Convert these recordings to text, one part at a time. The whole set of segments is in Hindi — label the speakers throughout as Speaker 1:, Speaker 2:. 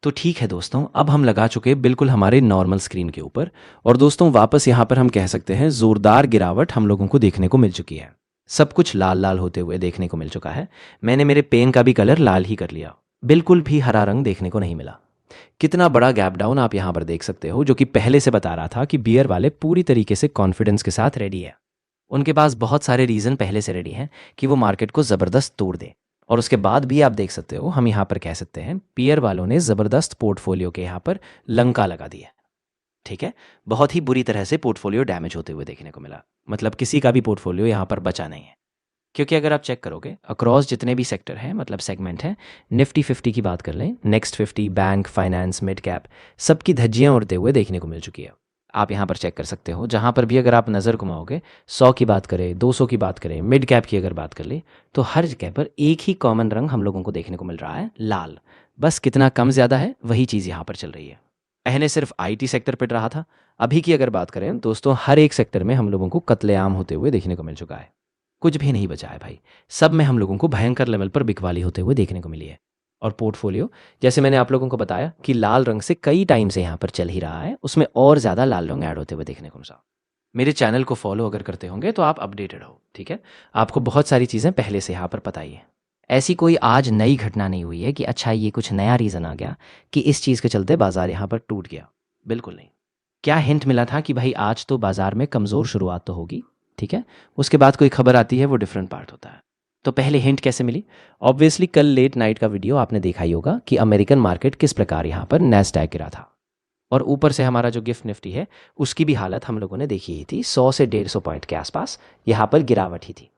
Speaker 1: तो ठीक है दोस्तों, अब हम लगा चुके हैं बिल्कुल हमारे नॉर्मल स्क्रीन के ऊपर। और दोस्तों वापस यहाँ पर हम कह सकते हैं ज़ोरदार गिरावट हम लोगों को देखने को मिल चुकी है। सब कुछ लाल लाल होते हुए देखने को मिल चुका है। मैंने मेरे पेन का भी कलर लाल ही कर लिया, बिल्कुल भी हरा रंग देखने को नहीं मिला। कितना बड़ा गैप डाउन आप यहाँ पर देख सकते हो, जो कि पहले से बता रहा था कि बियर वाले पूरी तरीके से कॉन्फिडेंस के साथ रेडी है। उनके पास बहुत सारे रीज़न पहले से रेडी हैं कि वो मार्केट को ज़बरदस्त तोड़ दें। और उसके बाद भी आप देख सकते हो, हम यहाँ पर कह सकते हैं पियर वालों ने ज़बरदस्त पोर्टफोलियो के यहाँ पर लंका लगा दी है। ठीक है, बहुत ही बुरी तरह से पोर्टफोलियो डैमेज होते हुए देखने को मिला। मतलब किसी का भी पोर्टफोलियो यहाँ पर बचा नहीं है। क्योंकि अगर आप चेक करोगे अक्रॉस जितने भी सेक्टर हैं, मतलब सेगमेंट हैं, निफ्टी 50 की बात कर लें, next 50, bank, finance, mid cap, सबकी धज्जियां उड़ते हुए देखने को मिल चुकी है। आप यहाँ पर चेक कर सकते हो, जहाँ पर भी अगर आप नज़र घुमाओगे, 100 की बात करें, 200 की बात करें, मिड कैप की अगर बात कर ले, तो हर जगह पर एक ही कॉमन रंग हम लोगों को देखने को मिल रहा है, लाल। बस कितना कम ज़्यादा है वही चीज़ यहाँ पर चल रही है। पहले सिर्फ आईटी सेक्टर पिट रहा था, अभी की अगर बात करें दोस्तों, हर एक सेक्टर में हम लोगों को कत्लेआम होते हुए देखने को मिल चुका है। कुछ भी नहीं बचा है भाई। सब में हम लोगों को भयंकर लेवल पर बिकवाली होते हुए देखने को मिली है। और पोर्टफोलियो, जैसे मैंने आप लोगों को बताया कि लाल रंग से कई टाइम से यहाँ पर चल ही रहा है, उसमें और ज़्यादा लाल रंग ऐड होते हुए देखने को मिला। मेरे चैनल को फॉलो अगर करते होंगे तो आप अपडेटेड हो, ठीक है। आपको बहुत सारी चीज़ें पहले से यहाँ पर पता ही है। ऐसी कोई आज नई घटना नहीं हुई है कि अच्छा ये कुछ नया रीज़न आ गया कि इस चीज़ के चलते बाजार यहाँ पर टूट गया। बिल्कुल नहीं। क्या हिंट मिला था कि भाई आज तो बाजार में कमज़ोर शुरुआत तो होगी, ठीक है। उसके बाद कोई खबर आती है, वो डिफरेंट पार्ट होता है। तो पहले हिंट कैसे मिली? ऑब्वियसली कल लेट नाइट का वीडियो आपने देखा ही होगा कि अमेरिकन मार्केट किस प्रकार यहाँ पर नैस्डैक गिरा था। और ऊपर से हमारा जो गिफ्ट निफ्टी है, उसकी भी हालत हम लोगों ने देखी ही थी। 100 से 150 पॉइंट के आसपास यहाँ पर गिरावट ही थी।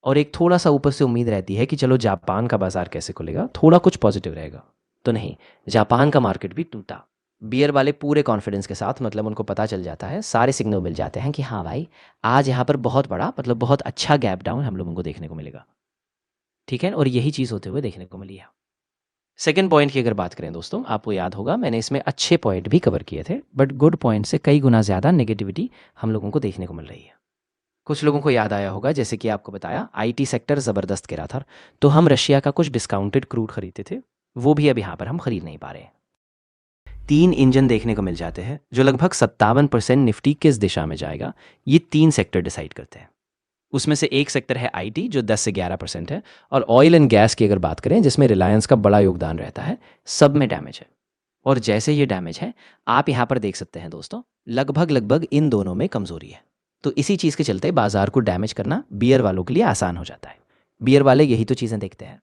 Speaker 1: और एक थोड़ा सा ऊपर से उम्मीद रहती है कि चलो जापान का बाजार कैसे खुलेगा, थोड़ा कुछ पॉजिटिव रहेगा। तो नहीं, जापान का मार्केट भी टूटा। बियर वाले पूरे कॉन्फिडेंस के साथ, मतलब उनको पता चल जाता है, सारे सिग्नल मिल जाते हैं कि हाँ भाई, आज यहाँ पर बहुत बड़ा, मतलब बहुत अच्छा गैप डाउन हम लोगों को देखने को मिलेगा। ठीक है, और यही चीज़ होते हुए देखने को मिली है। सेकेंड पॉइंट की अगर बात करें दोस्तों, आपको याद होगा मैंने इसमें अच्छे पॉइंट भी कवर किए थे, बट गुड पॉइंट से कई गुना ज़्यादा नेगेटिविटी हम लोगों को देखने को मिल रही है। कुछ लोगों को याद आया होगा, जैसे कि आपको बताया आईटी सेक्टर ज़बरदस्त गिरा था, तो हम रशिया का कुछ डिस्काउंटेड क्रूड खरीदते थे, वो भी अब यहाँ पर हम खरीद नहीं पा रहे हैं। 3 इंजन देखने को मिल जाते हैं, जो लगभग 57% निफ्टी किस दिशा में जाएगा, ये 3 सेक्टर डिसाइड करते हैं। उसमें से एक सेक्टर है आईटी, जो 10 से 11% है, और ऑयल एंड गैस की अगर बात करें, जिसमें रिलायंस का बड़ा योगदान रहता है, सब में डैमेज है। और जैसे ये डैमेज है, आप यहाँ पर देख सकते हैं दोस्तों, लगभग लगभग इन दोनों में कमजोरी है। तो इसी चीज़ के चलते बाजार को डैमेज करना बियर वालों के लिए आसान हो जाता है। बियर वाले यही तो चीज़ें देखते हैं,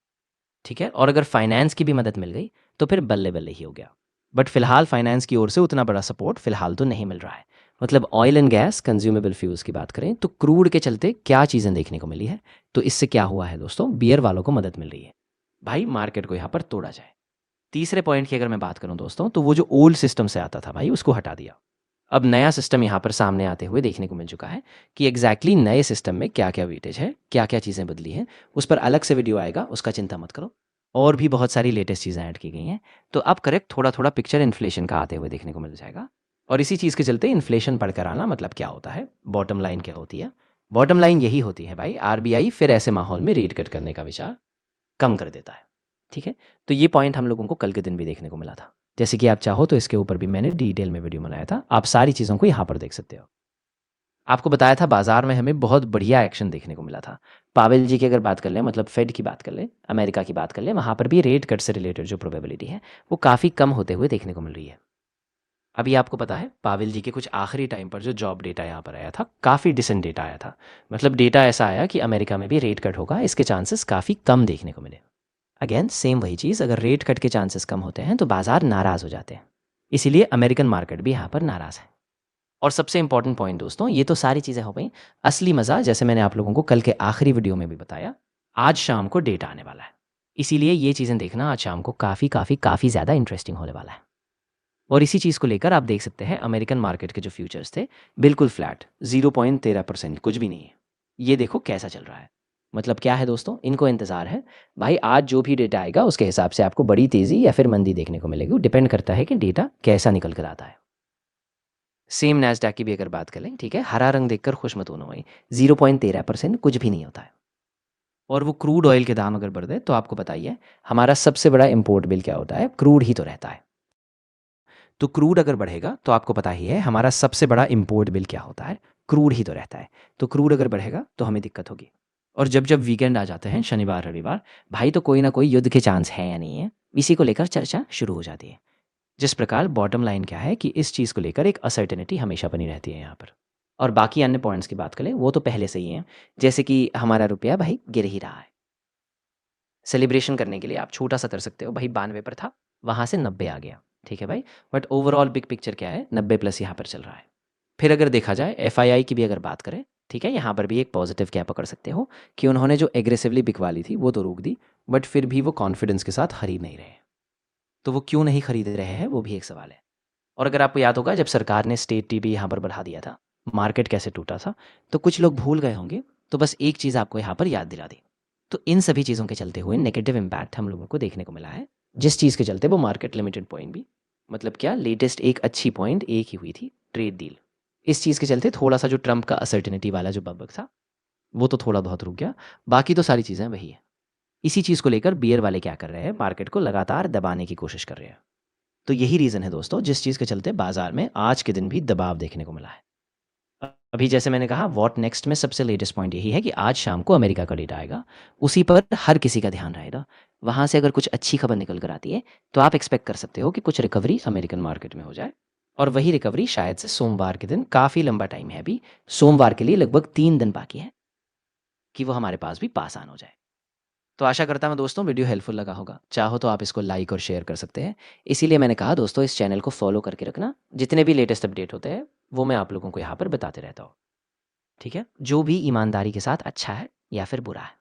Speaker 1: ठीक है। और अगर फाइनेंस की भी मदद मिल गई तो फिर बल्ले बल्ले ही हो गया। बट फिलहाल फाइनेंस की ओर से उतना बड़ा सपोर्ट फिलहाल तो नहीं मिल रहा है। मतलब oil and gas, consumable fuels की बात करें तो क्रूड के चलते क्या चीज़ें देखने को मिली है, तो इससे क्या हुआ है दोस्तों, बियर वालों को मदद मिल रही है, भाई मार्केट को यहाँ पर तोड़ा जाए। तीसरे पॉइंट की अगर मैं बात करूं दोस्तों, तो वो जो ओल्ड सिस्टम से आता था भाई, उसको हटा दिया। अब नया सिस्टम यहाँ पर सामने आते हुए देखने को मिल चुका है कि एग्जैक्टली नए सिस्टम में क्या क्या वेटेज है, क्या क्या चीज़ें बदली हैं। उस पर अलग से वीडियो आएगा, उसका चिंता मत करो। और भी बहुत सारी लेटेस्ट चीज़ें ऐड की गई हैं। तो अब करेक्ट थोड़ा थोड़ा पिक्चर इन्फ्लेशन का आते हुए देखने को मिल जाएगा। और इसी चीज़ के चलते इन्फ्लेशन बढ़कर आना मतलब क्या होता है, बॉटम लाइन क्या होती है? बॉटम लाइन यही होती है भाई, आरबीआई फिर ऐसे माहौल में रेट कट करने का विचार कम कर देता है। ठीक है, तो ये पॉइंट हम लोगों को कल के दिन भी देखने को मिला था। जैसे कि आप चाहो तो इसके ऊपर भी मैंने डिटेल में वीडियो बनाया था, आप सारी चीज़ों को यहाँ पर देख सकते हो। आपको बताया था बाजार में हमें बहुत बढ़िया एक्शन देखने को मिला था। पावेल जी की अगर बात कर लें, मतलब फेड की बात कर लें, अमेरिका की बात कर लें, वहाँ पर भी रेट कट से रिलेटेड जो प्रोबेबिलिटी है वो काफ़ी कम होते हुए देखने को मिल रही है। अभी आपको पता है पावेल जी के कुछ आखिरी टाइम पर जो जॉब डेटा यहाँ पर आया था, काफ़ी डिसेंट डेटा आया था। मतलब डेटा ऐसा आया कि अमेरिका में भी रेट कट होगा, इसके चांसेस काफ़ी कम देखने को मिले। अगेन सेम वही चीज़, अगर रेट कट के चांसेस कम होते हैं तो बाजार नाराज़ हो जाते हैं। इसीलिए अमेरिकन मार्केट भी यहाँ पर नाराज़ है। और सबसे इंपॉर्टेंट पॉइंट दोस्तों, ये तो सारी चीज़ें हो गई। असली मज़ा, जैसे मैंने आप लोगों को कल के आखिरी वीडियो में भी बताया, आज शाम को डेटा आने वाला है। इसीलिए ये चीज़ें देखना आज शाम को काफ़ी काफ़ी काफ़ी ज़्यादा इंटरेस्टिंग होने वाला है। और इसी चीज़ को लेकर आप देख सकते हैं अमेरिकन मार्केट के जो फ्यूचर्स थे, बिल्कुल फ्लैट, 0.13%, कुछ भी नहीं है। ये देखो कैसा चल रहा है। मतलब क्या है दोस्तों, इनको इंतज़ार है भाई, आज जो भी डेटा आएगा उसके हिसाब से आपको बड़ी तेज़ी या फिर मंदी देखने को मिलेगी। डिपेंड करता है कि डेटा कैसा निकल कर आता है। सेम नैस्डैक की भी अगर बात करें, ठीक है, हरा रंग देखकर खुश मत होना भाई, 0.13% कुछ भी नहीं होता है। और वो क्रूड ऑयल के दाम अगर बढ़ गए तो आपको बताइए, हमारा सबसे बड़ा इंपोर्ट बिल क्या होता है, क्रूड ही तो रहता है। तो क्रूड अगर बढ़ेगा तो आपको पता ही है हमारा सबसे बड़ा इम्पोर्ट बिल क्या होता है, क्रूड ही तो रहता है। तो क्रूड अगर बढ़ेगा तो हमें दिक्कत होगी। और जब जब वीकेंड आ जाते हैं, शनिवार रविवार, भाई तो कोई ना कोई युद्ध के चांस है या नहीं है, इसी को लेकर चर्चा शुरू हो जाती है। जिस प्रकार बॉटम लाइन क्या है कि इस चीज़ को लेकर एक असर्टेनिटी हमेशा बनी रहती है यहाँ पर। और बाकी अन्य पॉइंट्स की बात करें वो तो पहले से ही हैं, जैसे कि हमारा रुपया भाई गिर ही रहा है। सेलिब्रेशन करने के लिए आप छोटा सा कर सकते हो, भाई 92 पर था, वहाँ से 90 आ गया, ठीक है भाई। बट ओवरऑल बिग पिक्चर क्या है, 90 प्लस यहाँ पर चल रहा है। फिर अगर देखा जाए एफआईआई की भी अगर बात करें, ठीक है, यहाँ पर भी एक पॉजिटिव क्या पकड़ सकते हो कि उन्होंने जो एग्रेसिवली बिकवा ली थी वो तो रोक दी, बट फिर भी वो कॉन्फिडेंस के साथ खरीद नहीं रहे। तो वो क्यों नहीं खरीद रहे हैं वो भी एक सवाल है। और अगर आपको याद होगा जब सरकार ने स्टेट टीवी यहाँ पर बढ़ा दिया था, मार्केट कैसे टूटा था, तो कुछ लोग भूल गए होंगे, तो बस एक चीज़ आपको यहाँ पर याद दिला दी। तो इन सभी चीज़ों के चलते हुए नेगेटिव इम्पैक्ट हम लोगों को देखने को मिला है, जिस चीज़ के चलते वो मार्केट लिमिटेड पॉइंट भी, मतलब क्या, लेटेस्ट एक अच्छी पॉइंट एक ही हुई थी, ट्रेड डील। इस चीज़ के चलते थोड़ा सा जो ट्रंप का असर्टेनिटी वाला जो बबक था वो तो थोड़ा बहुत रुक गया, बाकी तो सारी चीज़ें वही है। इसी चीज़ को लेकर बियर वाले क्या कर रहे हैं, मार्केट को लगातार दबाने की कोशिश कर रहे हैं। तो यही रीज़न है दोस्तों जिस चीज़ के चलते बाजार में आज के दिन भी दबाव देखने को मिला है। अभी जैसे मैंने कहा व्हाट नेक्स्ट में सबसे लेटेस्ट पॉइंट यही है कि आज शाम को अमेरिका का डेटा आएगा, उसी पर हर किसी का ध्यान रहेगा। वहाँ से अगर कुछ अच्छी खबर निकल कर आती है तो आप एक्सपेक्ट कर सकते हो कि कुछ रिकवरी अमेरिकन मार्केट में हो जाए। और वही रिकवरी शायद से सोमवार के दिन, काफ़ी लंबा टाइम है अभी, सोमवार के लिए लगभग 3 दिन बाकी है कि वो हमारे पास भी पास आन हो जाए। तो आशा करता हूँ दोस्तों वीडियो हेल्पफुल लगा होगा। चाहो तो आप इसको लाइक और शेयर कर सकते हैं। इसीलिए मैंने कहा दोस्तों इस चैनल को फॉलो करके रखना, जितने भी लेटेस्ट अपडेट होते हैं वो मैं आप लोगों को यहाँ पर बताते रहता हूँ। ठीक है, जो भी ईमानदारी के साथ अच्छा है या फिर बुरा है।